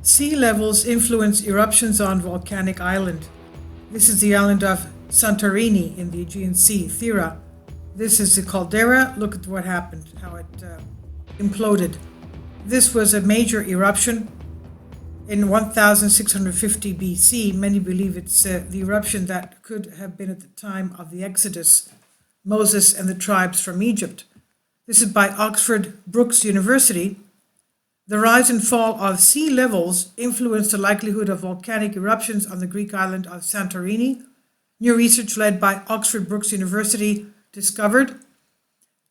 Sea levels influence eruptions on volcanic island. This is the island of Santorini in the Aegean Sea, Thera. This is the caldera. Look at what happened, how it imploded. This was a major eruption in 1650 BC. Many believe it's the eruption that could have been at the time of the Exodus, Moses and the tribes from Egypt. This is by Oxford Brookes University. The rise and fall of sea levels influenced the likelihood of volcanic eruptions on the Greek island of Santorini. New research led by Oxford Brookes University discovered,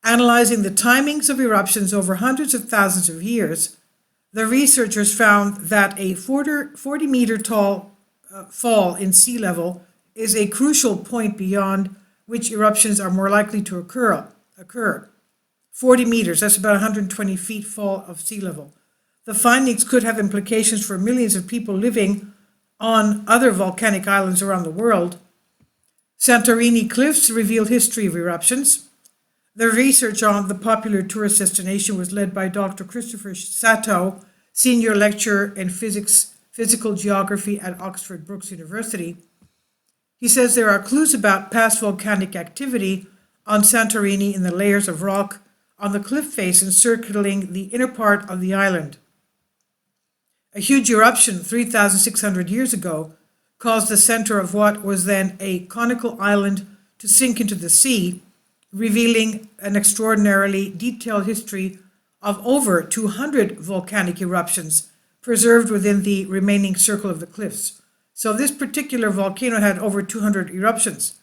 analyzing the timings of eruptions over hundreds of thousands of years, the researchers found that a 40-meter tall fall in sea level is a crucial point beyond which eruptions are more likely to occur. 40 meters, that's about 120 feet fall of sea level. The findings could have implications for millions of people living on other volcanic islands around the world. Santorini cliffs revealed history of eruptions. The research on the popular tourist destination was led by Dr. Christopher Sato, senior lecturer in physical geography at Oxford Brookes University. He says there are clues about past volcanic activity on Santorini in the layers of rock on the cliff face encircling the inner part of the island. A huge eruption 3,600 years ago caused the center of what was then a conical island to sink into the sea, revealing an extraordinarily detailed history of over 200 volcanic eruptions preserved within the remaining circle of the cliffs. So this particular volcano had over 200 eruptions.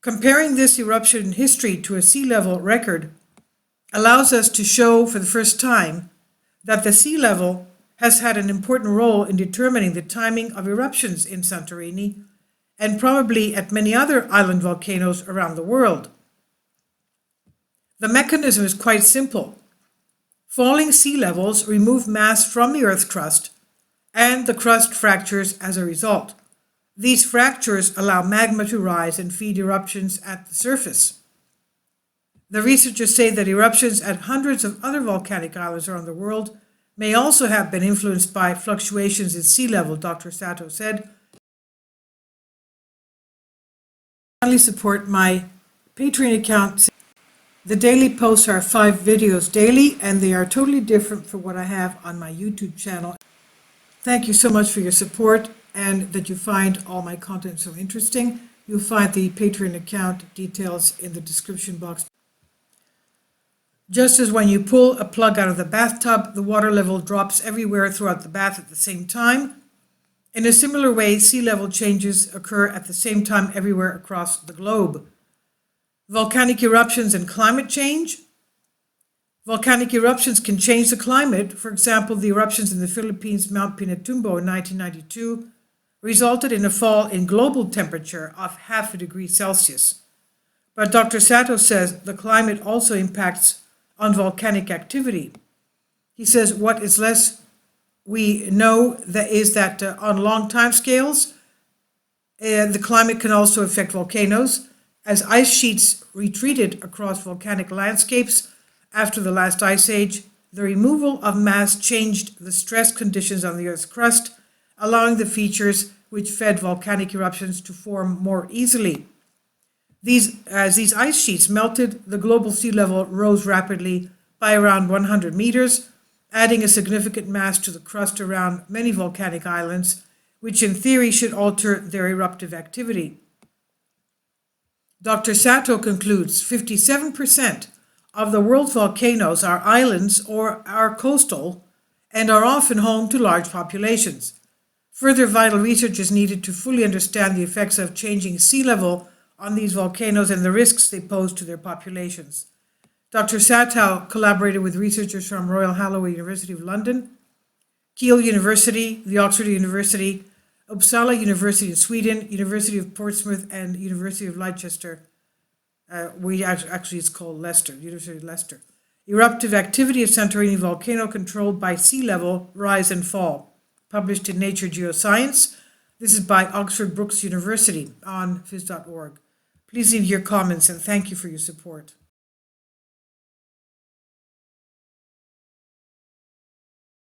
Comparing this eruption history to a sea level record allows us to show for the first time that the sea level has had an important role in determining the timing of eruptions in Santorini and probably at many other island volcanoes around the world. The mechanism is quite simple. Falling sea levels remove mass from the Earth's crust, and the crust fractures as a result. These fractures allow magma to rise and feed eruptions at the surface. The researchers say that eruptions at hundreds of other volcanic islands around the world may also have been influenced by fluctuations in sea level, Dr. Sato said. Kindly support my Patreon account. The daily posts are 5 videos daily, and they are totally different from what I have on my YouTube channel. Thank you so much for your support and that you find all my content so interesting. You'll find the Patreon account details in the description box. Just as when you pull a plug out of the bathtub, the water level drops everywhere throughout the bath at the same time. In a similar way, sea level changes occur at the same time everywhere across the globe. Volcanic eruptions and climate change. Volcanic eruptions can change the climate. For example, the eruptions in the Philippines' Mount Pinatubo in 1992 resulted in a fall in global temperature of 0.5 degrees Celsius. But Dr. Sato says the climate also impacts on volcanic activity. He says what is less we know that is that on long time scales, the climate can also affect volcanoes. As ice sheets retreated across volcanic landscapes after the last ice age, the removal of mass changed the stress conditions on the Earth's crust, allowing the features which fed volcanic eruptions to form more easily. As these ice sheets melted, the global sea level rose rapidly by around 100 meters, adding a significant mass to the crust around many volcanic islands, which in theory should alter their eruptive activity. Dr. Sato concludes 57% of the world's volcanoes are islands or are coastal and are often home to large populations. Further vital research is needed to fully understand the effects of changing sea level on these volcanoes and the risks they pose to their populations. Dr. Sato collaborated with researchers from Royal Holloway University of London, Keele University, the Oxford University, Uppsala University in Sweden, University of Portsmouth, and University of Leicester. It's called Leicester, University of Leicester. Eruptive activity of Santorini volcano controlled by sea level rise and fall. Published in Nature Geoscience. This is by Oxford Brookes University on phys.org. Please leave your comments and thank you for your support.